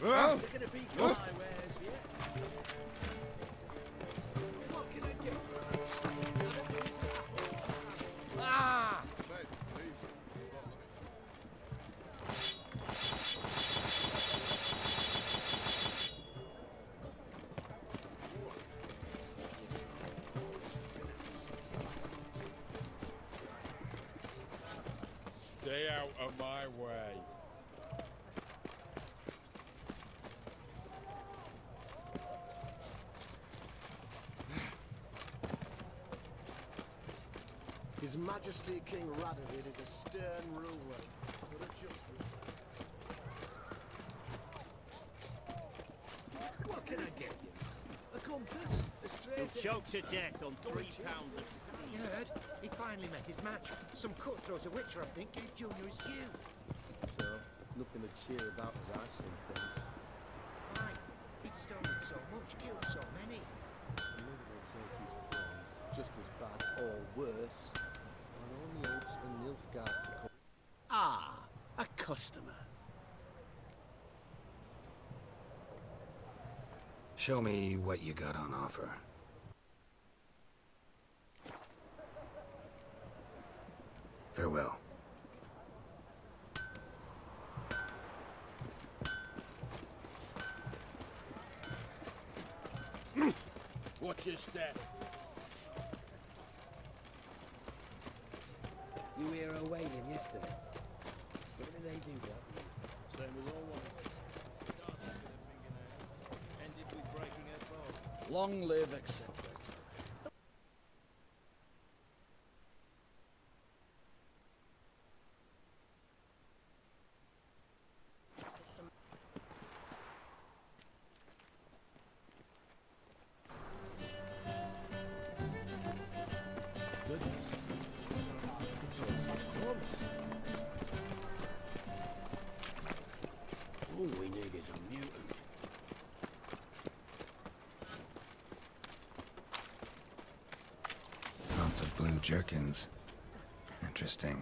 They're gonna be my wares, yeah? What can I get? Ah! Stay out of my way. His Majesty King Radovid is a stern ruler, but a just one. What can I get you? A compass? A straight... Choked to death on 3 pounds of steel. You heard? He finally met his match. Some cutthroat, a witcher, I think, gave Junior his due. So, nothing to cheer about as I see things. Why? He'd stolen so much, killed so many. Another will take his place, just as bad or worse. Our only hopes for Nilfgaard to come. Ah, a customer. Show me what you got on offer. Farewell. Watch your step. You were a wailing yesterday. What did they do, Doc? Same as always. Started with a fingernail, ended with breaking her phone. Long live eccentrics. Goodness. It's all so close. All we need is a mutant. Lots of blue jerkins. Interesting.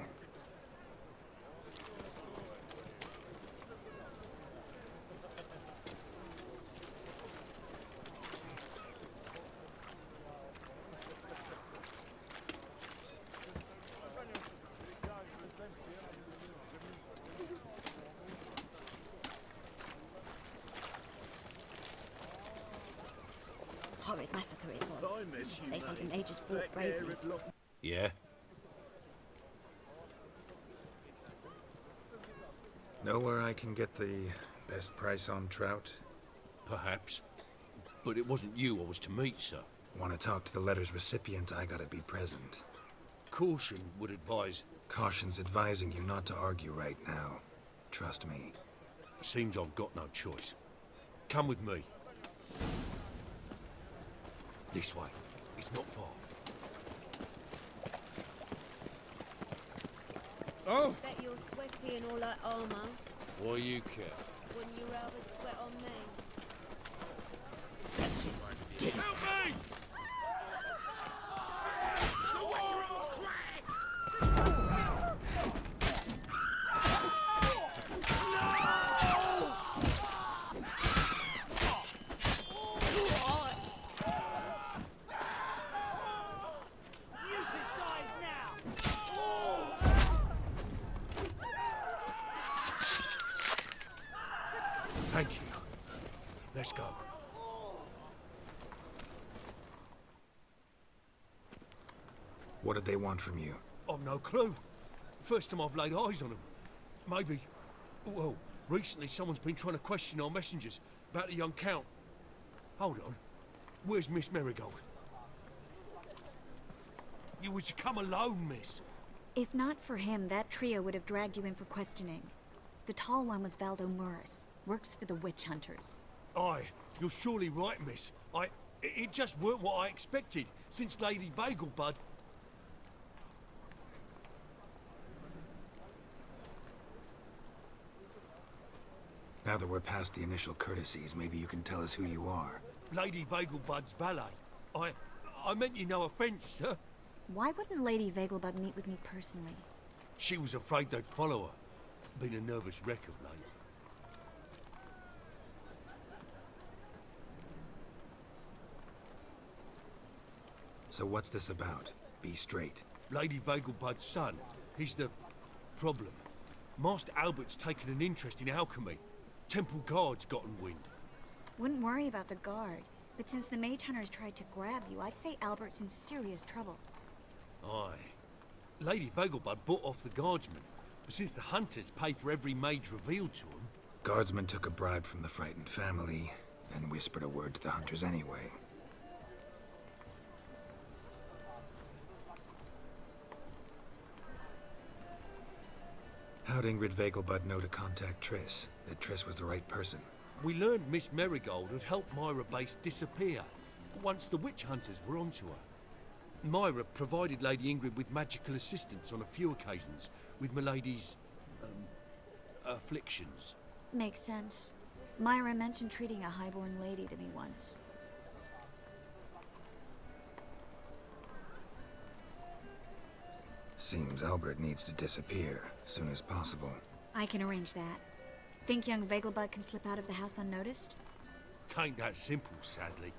Horrid massacre it was. They say the mages fought bravely. Yeah? Know where I can get the best price on trout? Perhaps. But it wasn't you I was to meet, sir. Want to talk to the letter's recipient, I gotta be present. Caution would advise... Caution's advising you not to argue right now. Trust me. Seems I've got no choice. Come with me. This way. It's not far. Oh! Bet you're sweaty in all that armour. Why you care? Wouldn't you rather sweat on me? That's it. Get help me! Thank you. Let's go. What did they want from you? I've no clue. First time I've laid eyes on them. Maybe... Well, recently someone's been trying to question our messengers about the young Count. Hold on. Where's Miss Marigold? You was to come alone, miss. If not for him, that trio would have dragged you in for questioning. The tall one was Valdo Murris, works for the witch hunters. Aye, you're surely right, miss. It just weren't what I expected, since Lady Vagelbud... Now that we're past the initial courtesies, maybe you can tell us who you are. Lady Vagelbud's valet. I meant you no offence, sir. Why wouldn't Lady Vagelbud meet with me personally? She was afraid they'd follow her. Been a nervous wreck of late. So what's this about? Be straight. Lady Vegelbud's son. He's the problem. Master Albert's taken an interest in alchemy. Temple guards gotten wind. Wouldn't worry about the guard, but since the mage hunters tried to grab you, I'd say Albert's in serious trouble. Aye. Lady Vegelbud bought off the guardsmen, but since the hunters pay for every mage revealed to them... Guardsmen took a bribe from the frightened family and whispered a word to the hunters anyway. How'd Ingrid Vegelbud know to contact Triss? That Triss was the right person? We learned Miss Marigold had helped Myra Base disappear once the witch hunters were onto her. Myra provided Lady Ingrid with magical assistance on a few occasions with Milady's... afflictions. Makes sense. Myra mentioned treating a highborn lady to me once. Seems Albert needs to disappear soon as possible. I can arrange that. Think young Vegelbud can slip out of the house unnoticed? Tain't that simple, sadly.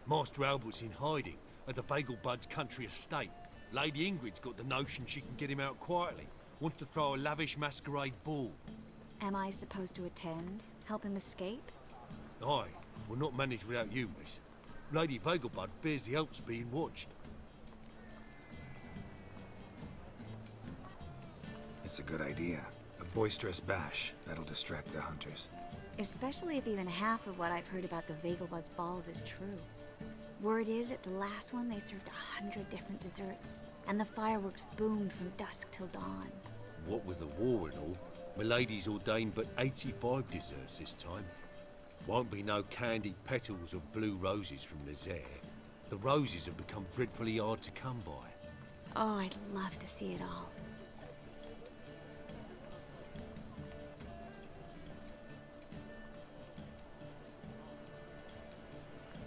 Master Albert's in hiding at the Vegelbud's country estate. Lady Ingrid's got the notion she can get him out quietly. Wants to throw a lavish masquerade ball. Am I supposed to attend? Help him escape? Aye, we'll not manage without you, miss. Lady Vegelbud fears the Alps being watched. It's a good idea. A boisterous bash. That'll distract the hunters. Especially if even half of what I've heard about the Vegelbud's balls is true. Word is, at the last one they served 100 different desserts, and the fireworks boomed from dusk till dawn. What with the war and all, Milady's ordained but 85 desserts this time. Won't be no candied petals of blue roses from Nazaire. The roses have become dreadfully hard to come by. Oh, I'd love to see it all.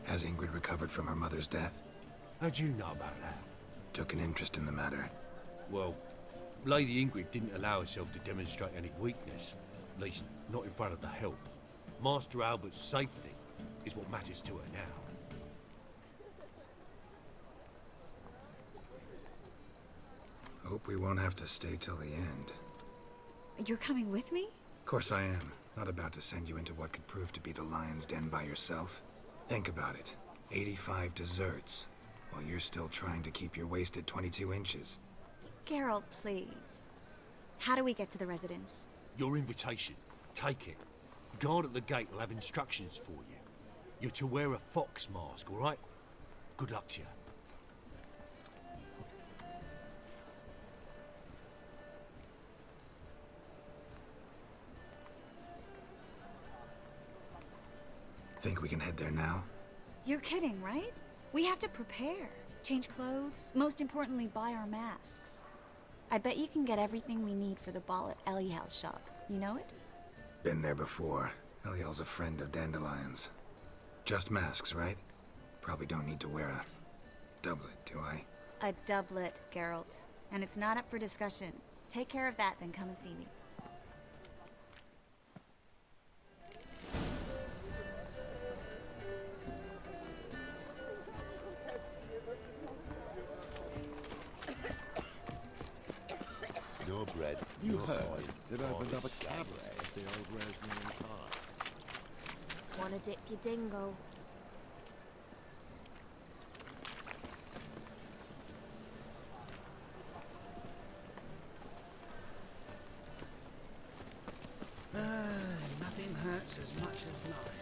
Has Ingrid recovered from her mother's death? How'd you know about that? Took an interest in the matter. Well, Lady Ingrid didn't allow herself to demonstrate any weakness. At least, not in front of the help. Master Albert's safety is what matters to her now. Hope we won't have to stay till the end. You're coming with me? Of course I am. Not about to send you into what could prove to be the lion's den by yourself. Think about it. 85 desserts, while you're still trying to keep your waist at 22 inches. Geralt, please. How do we get to the residence? Your invitation. Take it. The guard at the gate will have instructions for you. You're to wear a fox mask, all right? Good luck to you. Think we can head there now? You're kidding, right? We have to prepare. Change clothes. Most importantly, buy our masks. I bet you can get everything we need for the ball at Eliel's shop. You know it? Been there before. Eliel's a friend of Dandelion's. Just masks, right? Probably don't need to wear a doublet, do I? A doublet, Geralt. And it's not up for discussion. Take care of that, then come and see me. No bread, you heard they've opened up a cabaret at the old Rosemary Pie. Wanna dip your dingle? Nothing hurts as much as life.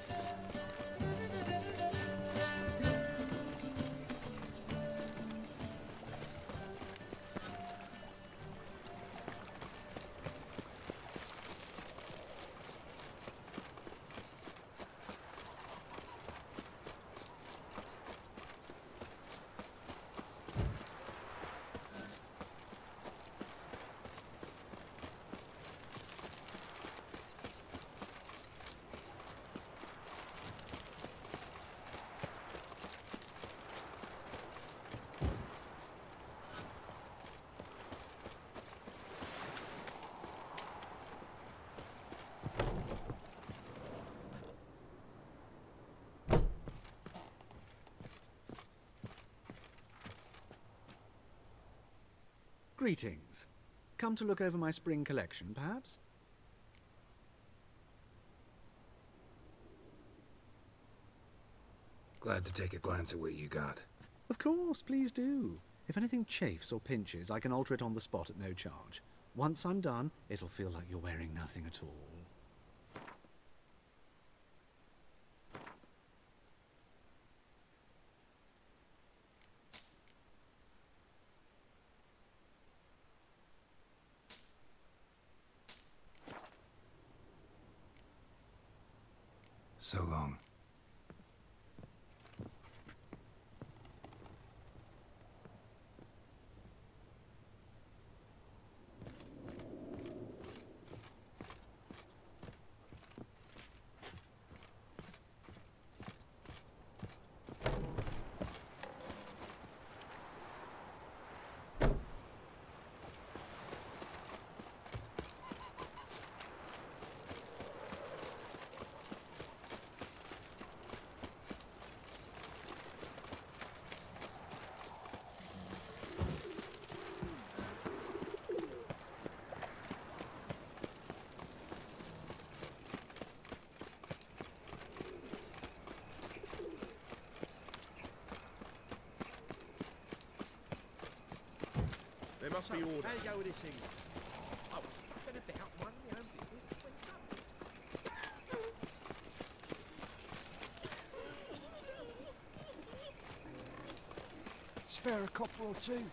Greetings. Come to look over my spring collection, perhaps? Glad to take a glance at what you got. Of course, please do. If anything chafes or pinches, I can alter it on the spot at no charge. Once I'm done, it'll feel like you're wearing nothing at all. So long. There must be order. How you go with this thing? I was fucking about minding my own business when something. Spare a copper or two.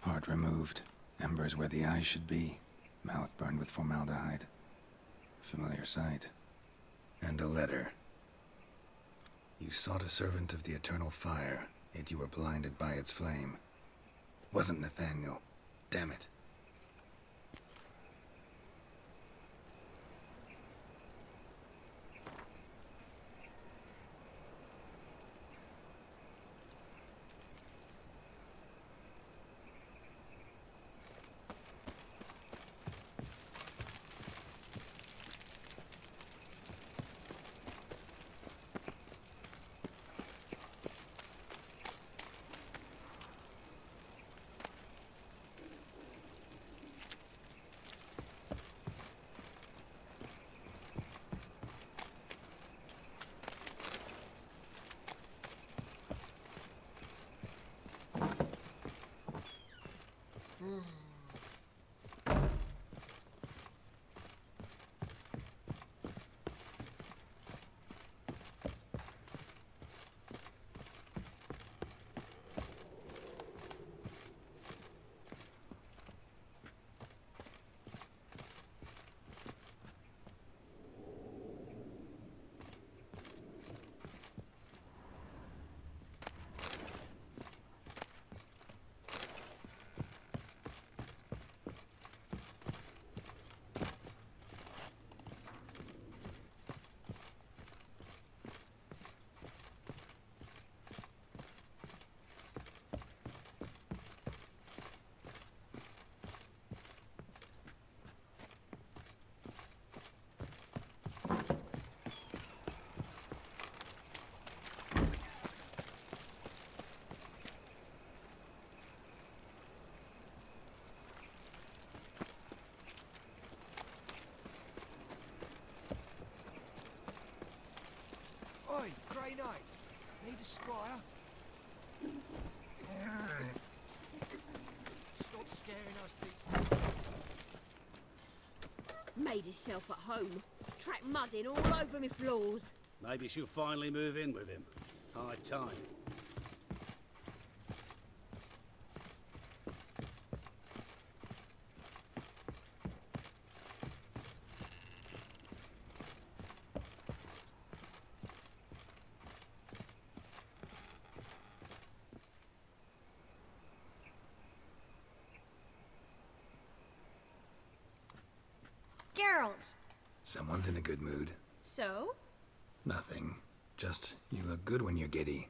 Heart removed. Embers where the eyes should be. Mouth burned with formaldehyde. Familiar sight. And a letter. You sought a servant of the eternal fire, yet you were blinded by its flame. Wasn't Nathaniel. Damn it. Oi, Grey Knight. Need a squire? Stop scaring us, these. Made herself at home. Track mudding all over me floors. Maybe she'll finally move in with him. High time. Geralt! Someone's in a good mood. So? Nothing. Just, you look good when you're giddy.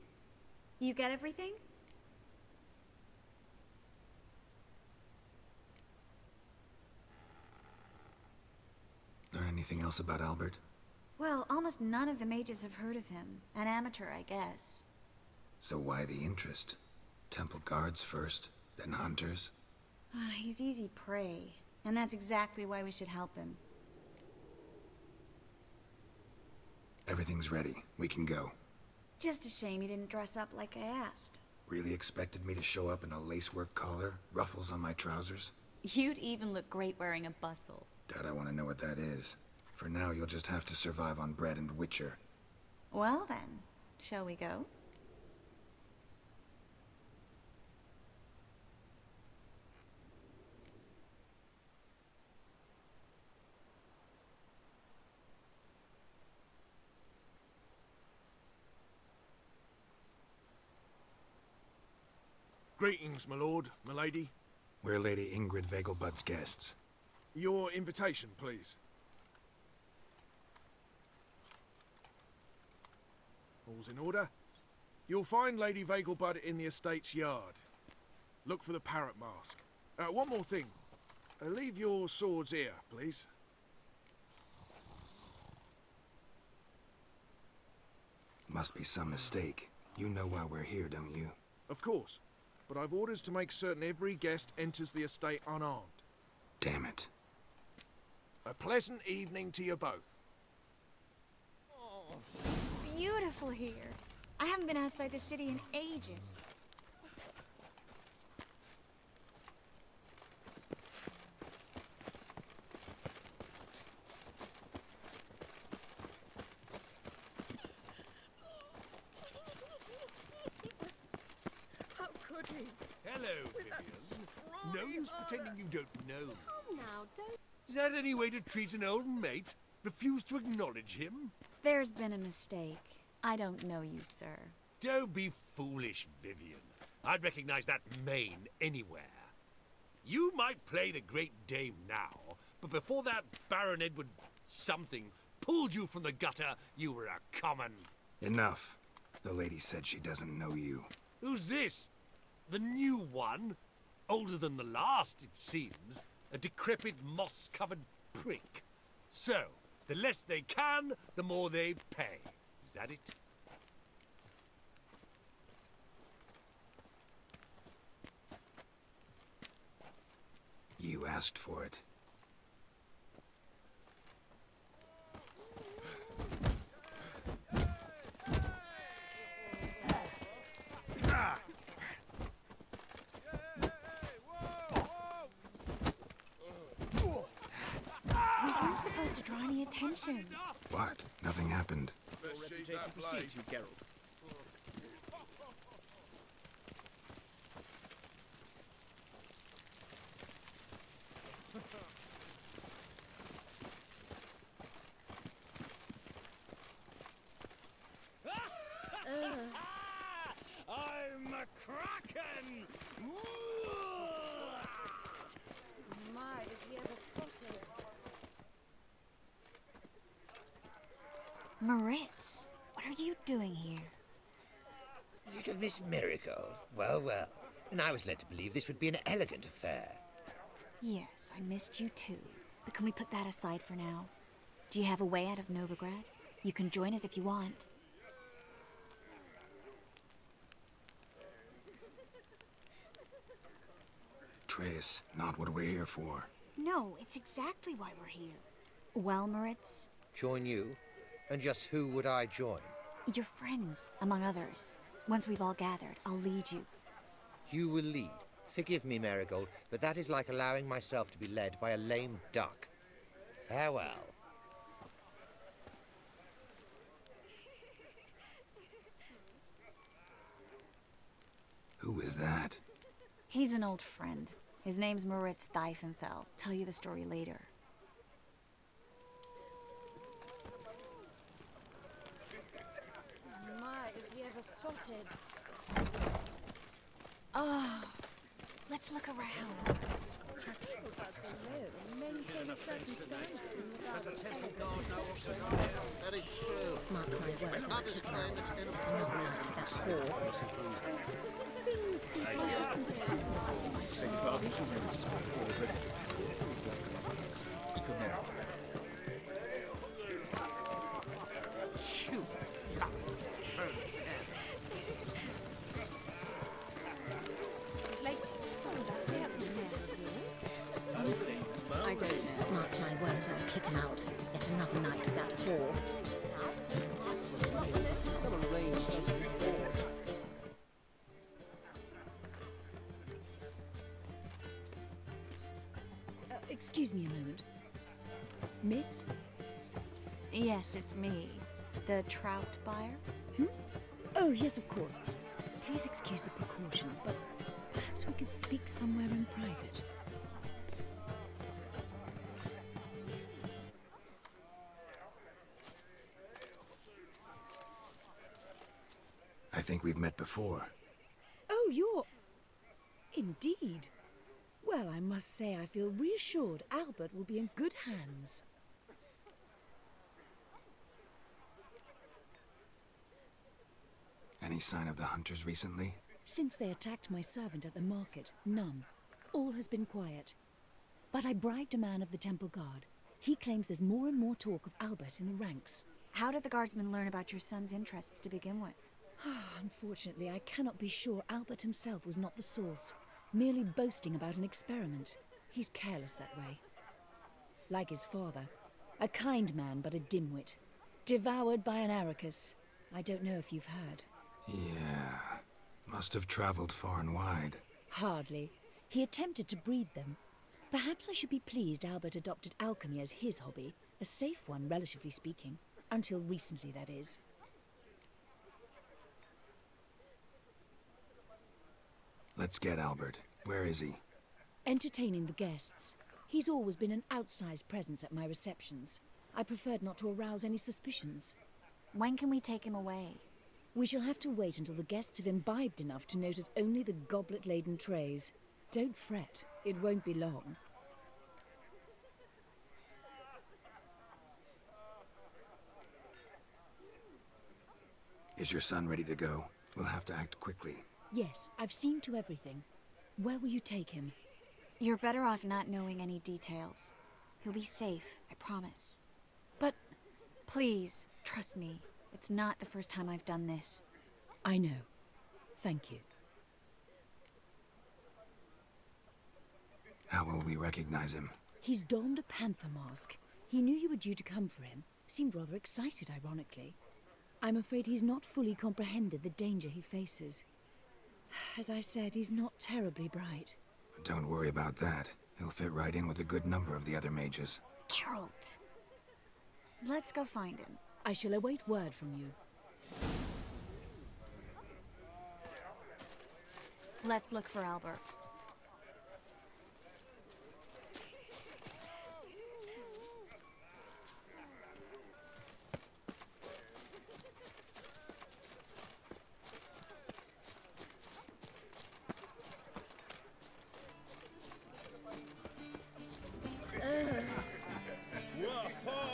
You get everything? Learn anything else about Albert? Well, almost none of the mages have heard of him. An amateur, I guess. So why the interest? Temple guards first, then hunters? He's easy prey, and that's exactly why we should help him. Everything's ready. We can go. Just a shame you didn't dress up like I asked. Really expected me to show up in a lacework collar, ruffles on my trousers? You'd even look great wearing a bustle. Doubt I want to know what that is. For now, you'll just have to survive on bread and witcher. Well then, shall we go? Greetings, my lord, my lady. We're Lady Ingrid Vegelbud's guests. Your invitation, please. All's in order. You'll find Lady Vegelbud in the estate's yard. Look for the parrot mask. One more thing. Leave your swords here, please. Must be some mistake. You know why we're here, don't you? Of course. But I've orders to make certain every guest enters the estate unarmed. Damn it. A pleasant evening to you both. It's beautiful here. I haven't been outside the city in ages. How could he? Hello, Vivian. No use pretending you don't know. Come now, don't. Is that any way to treat an old mate? Refuse to acknowledge him? There's been a mistake. I don't know you, sir. Don't be foolish, Vivian. I'd recognize that mane anywhere. You might play the Great Dame now, but before that Baron Edward something pulled you from the gutter, you were a common... Enough. The lady said she doesn't know you. Who's this? The new one? Older than the last, it seems. A decrepit, moss-covered prick. So, the less they can, the more they pay. Is that it? You asked for it. We weren't supposed to draw any attention. What? Nothing happened. Reputation precedes you, Geralt. I'm a kraken! My, is he ever sorted? Moritz, what are you doing here? Little Miss Marigold. Well, well. And I was led to believe this would be an elegant affair. Yes, I missed you too. But can we put that aside for now? Do you have a way out of Novigrad? You can join us if you want. Trace, not what we're here for. No, it's exactly why we're here. Well, Moritz, Join you? And just who would I join? your friends, among others. Once we've all gathered, I'll lead you. You will lead. Forgive me, Marigold, but that is like allowing myself to be led by a lame duck. Farewell. Who is that? He's an old friend. His name's Moritz Diefenthal. Tell you the story later. My, is he ever sorted? Oh, let's look around. Vegelbuds alone maintain a certain standard in regard to elegant receptions. Very true. Mark my words, I'll Others kick him claim out. it's It's inappropriate. another night with that whore. Things people husbands are supervising. You Like, so that there's a man of yours. Honestly, I don't know. Mark my words, I'll kick him out. Yet another night with that whore. Come and arrange these reports. Excuse me a moment. Miss? Yes, it's me. The trout buyer? Oh, yes, of course. Please excuse the precautions, but perhaps we could speak somewhere in private. I think we've met before. Oh, you're... Indeed. Well, I must say I feel reassured Albert will be in good hands. Any sign of the hunters recently? Since they attacked my servant at the market, none. All has been quiet. But I bribed a man of the temple guard. He claims there's more and more talk of Albert in the ranks. How did the guardsmen learn about your son's interests to begin with? Unfortunately, I cannot be sure Albert himself was not the source, merely boasting about an experiment. He's careless that way. Like his father, a kind man but a dimwit. Devoured by an aracus. I don't know if you've heard. Yeah. Must have traveled far and wide. Hardly. He attempted to breed them. Perhaps I should be pleased Albert adopted alchemy as his hobby, a safe one, relatively speaking. Until recently, that is. Let's get Albert. Where is he? Entertaining the guests. He's always been an outsized presence at my receptions. I preferred not to arouse any suspicions. When can we take him away? We shall have to wait until the guests have imbibed enough to notice only the goblet-laden trays. Don't fret, it won't be long. Is your son ready to go? We'll have to act quickly. Yes, I've seen to everything. Where will you take him? You're better off not knowing any details. He'll be safe, I promise. But... Please, trust me. It's not the first time I've done this. I know. Thank you. How will we recognize him? He's donned a panther mask. He knew you were due to come for him. Seemed rather excited, ironically. I'm afraid he's not fully comprehended the danger he faces. As I said, he's not terribly bright. Don't worry about that. He'll fit right in with a good number of the other mages. Geralt! Let's go find him. I shall await word from you. Let's look for Albert. Whoa!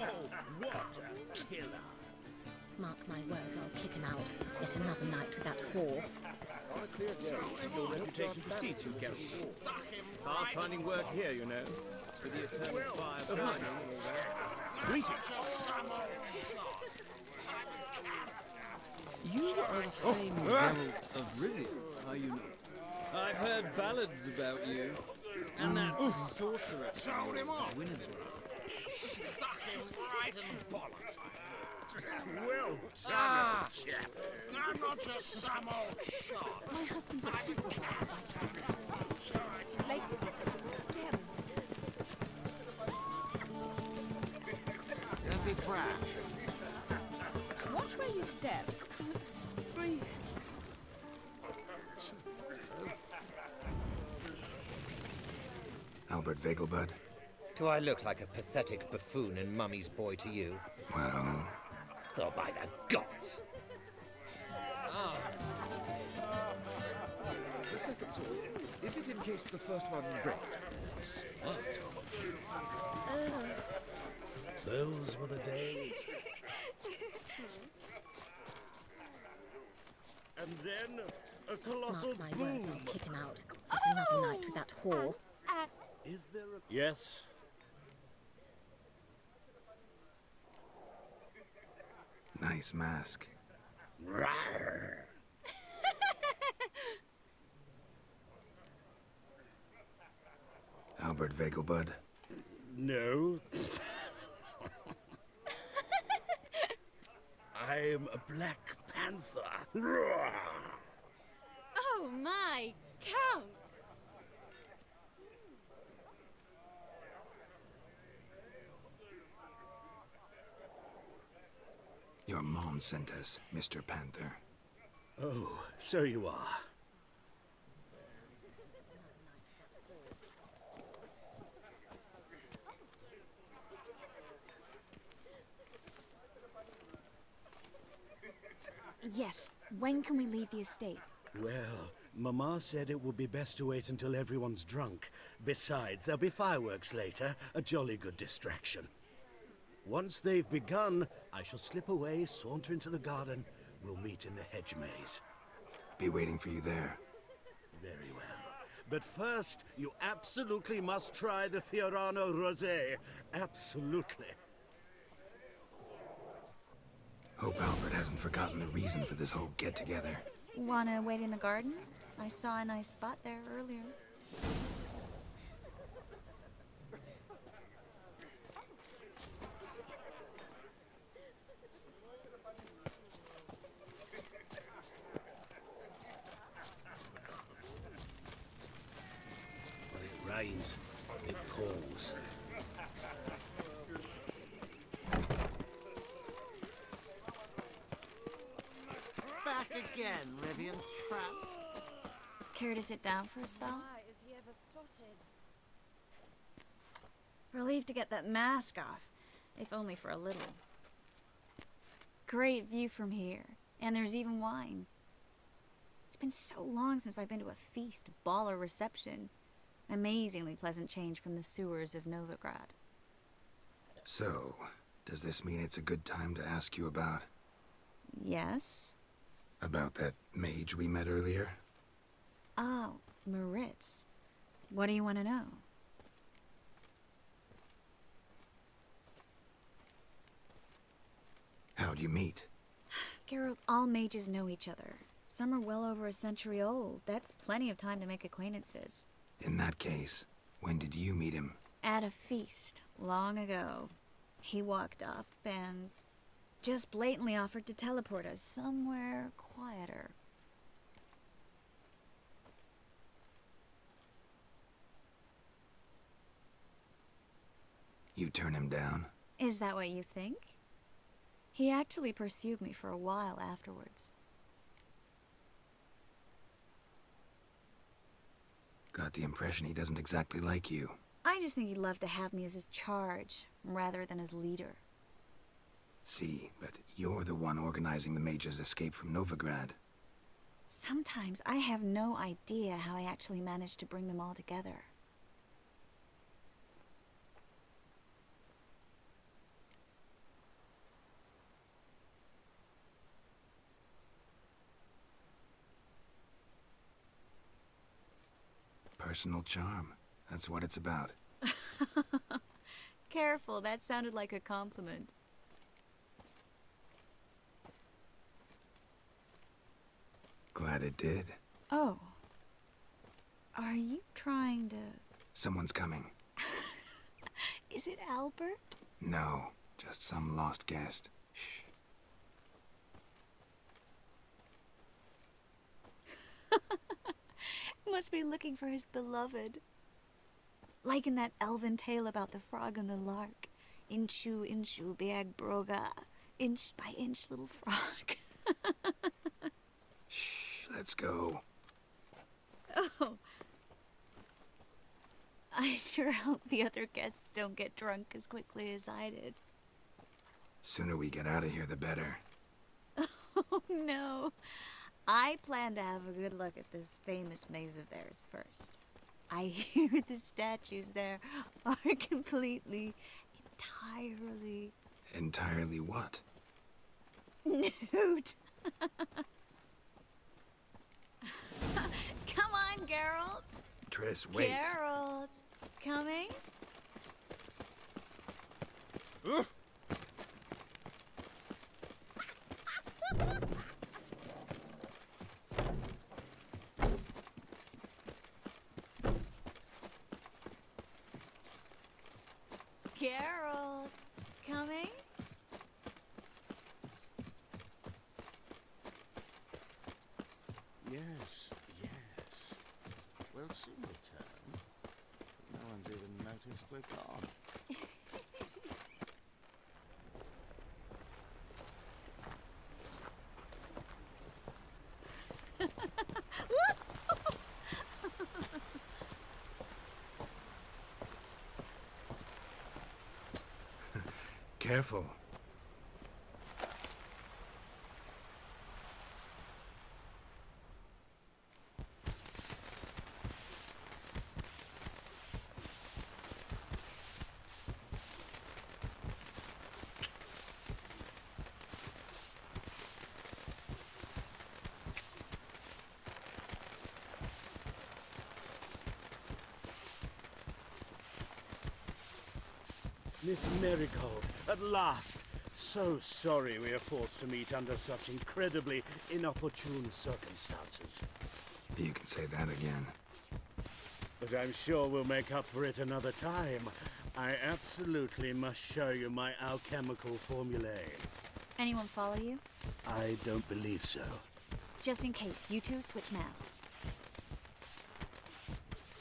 What a killer! Mark my words, I'll kick him out. Yet another night with that whore. Your reputation precedes you, Geralt. Hard finding work here, you know. With the eternal fire burning and all that. Greetings! You are the famed Geralt of Rivia, are you not? I've heard ballads about you. And that sorceress. Told him off. Winifred. Well done, old chap. I'm not just some old shot. My husband's a supervisor by trade. Ladies, again. Don't be brash. Watch where you step. Breathe. Albert Vegelbud? Do I look like a pathetic buffoon and Mummy's boy to you? Well... Oh, by the gods! The second tool. Is it in case the first one breaks? Smart. Those were the days. And then a colossal Mark my boom. words, I'll kick him out. It's another night with that whore. Is there a... Yes. Nice mask. Rawr. Albert Vegelbud. No. I'm a Black Panther. Rawr. Oh my, Count! Your mom sent us, Mr. Panther. Oh, so you are. Yes, when can we leave the estate? Well, Mama said it would be best to wait until everyone's drunk. Besides, there'll be fireworks later, a jolly good distraction. Once they've begun, I shall slip away, saunter into the garden. We'll meet in the hedge maze. Be waiting for you there. Very well. But first, you absolutely must try the Fiorano Rosé. Absolutely. Hope Albert hasn't forgotten the reason for this whole get-together. Wanna wait in the garden? I saw a nice spot there earlier. When it rains, it pours. Back again, Rivian Tramp. Care to sit down for a spell? Why is he ever sotted? Relieved to get that mask off, if only for a little. Great view from here, and there's even wine. It's been so long since I've been to a feast, ball, or reception. Amazingly pleasant change from the sewers of Novigrad. So, does this mean it's a good time to ask you about... Yes? About that mage we met earlier? Oh, Maritz. What do you want to know? How'd you meet? Geralt, all mages know each other. Some are well over a century old. That's plenty of time to make acquaintances. In that case, when did you meet him? At a feast, long ago. He walked up and just blatantly offered to teleport us somewhere quieter. You turn him down? Is that what you think? He actually pursued me for a while afterwards. Got the impression he doesn't exactly like you. I just think he'd love to have me as his charge, rather than his leader. See, but you're the one organizing the mage's escape from Novigrad. Sometimes I have no idea how I actually managed to bring them all together. Personal charm. That's what it's about. Careful, that sounded like a compliment. Glad it did. Oh. Are you trying to... Someone's coming. Is it Albert? No, just some lost guest. Shh. Must be looking for his beloved. Like in that elven tale about the frog and the lark. Inchu, inchu, biag broga. Inch by inch, little frog. Shh, let's go. Oh. I sure hope the other guests don't get drunk as quickly as I did. Sooner we get out of here, the better. Oh, no. I plan to have a good look at this famous maze of theirs first. I hear the statues there are entirely... Entirely what? nude. Come on, Geralt. Triss, wait. Geralt, coming? Geralt, coming? Yes, yes. We'll soon return. No one's even noticed we're gone. Careful. Miss Marigold, at last! So sorry we are forced to meet under such incredibly inopportune circumstances. You can say that again. But I'm sure we'll make up for it another time. I absolutely must show you my alchemical formulae. Anyone follow you? I don't believe so. Just in case, you two switch masks.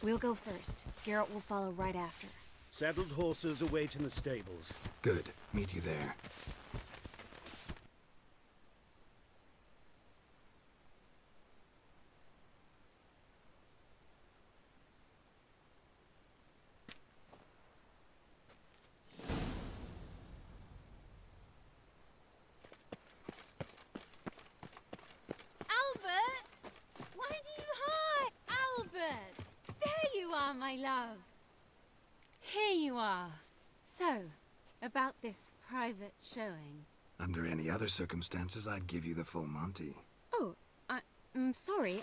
We'll go first. Geralt will follow right after. Saddled horses await in the stables. Good. Meet you there. Albert! Why do you hide? Albert! There you are, my love. Here you are. So, about this private showing. Under any other circumstances, I'd give you the full Monty. Oh, I'm sorry,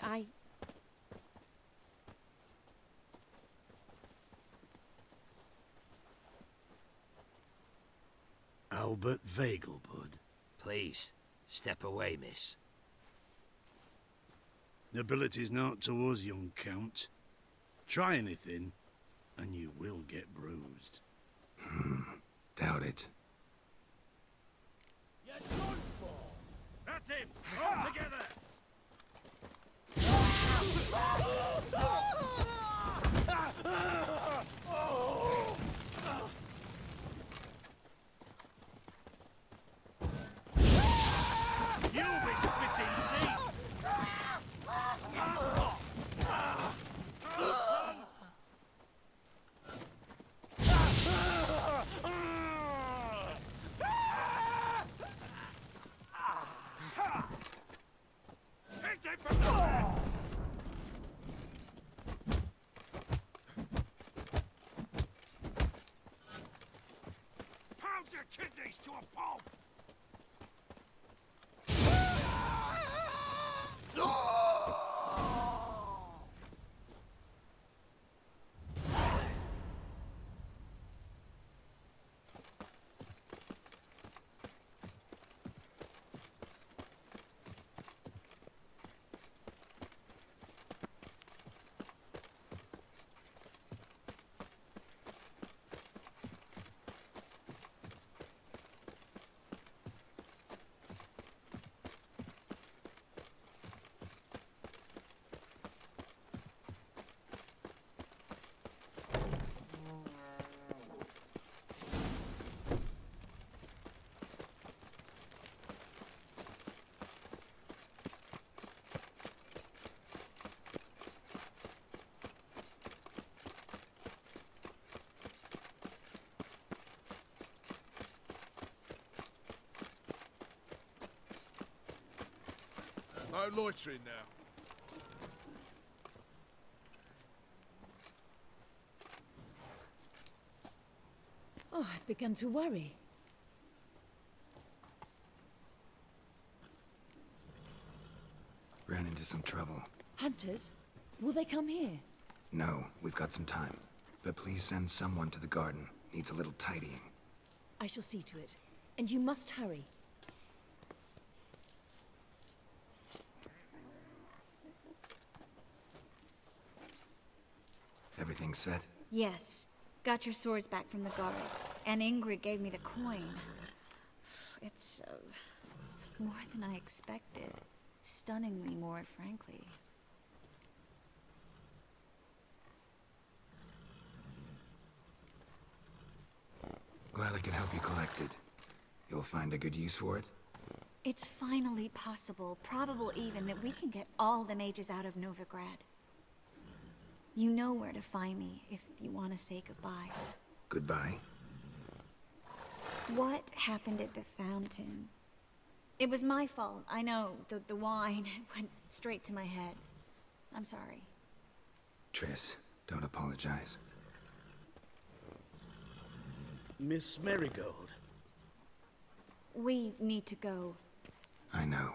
Albert Vegelbud. Please, step away, miss. Nobility's not to us, young Count. Try anything, and you will get bruised. Doubt it. You're done for! That's him! All together! You'll be spitting teeth! Pound your kidneys to a pulp! No loitering now. Oh, I've begun to worry. Ran into some trouble. Hunters? Will they come here? No, we've got some time. But please send someone to the garden. Needs a little tidying. I shall see to it. And you must hurry. Everything set? Yes. Got your swords back from the guard. And Ingrid gave me the coin. It's more than I expected. Stunningly more, frankly. Glad I could help you collect it. You'll find a good use for it? It's finally possible, probable even, that we can get all the mages out of Novigrad. You know where to find me if you want to say goodbye. Goodbye? What happened at the fountain? It was my fault, I know. The wine went straight to my head. I'm sorry. Triss, don't apologize. Miss Marigold. We need to go. I know.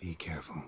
Be careful.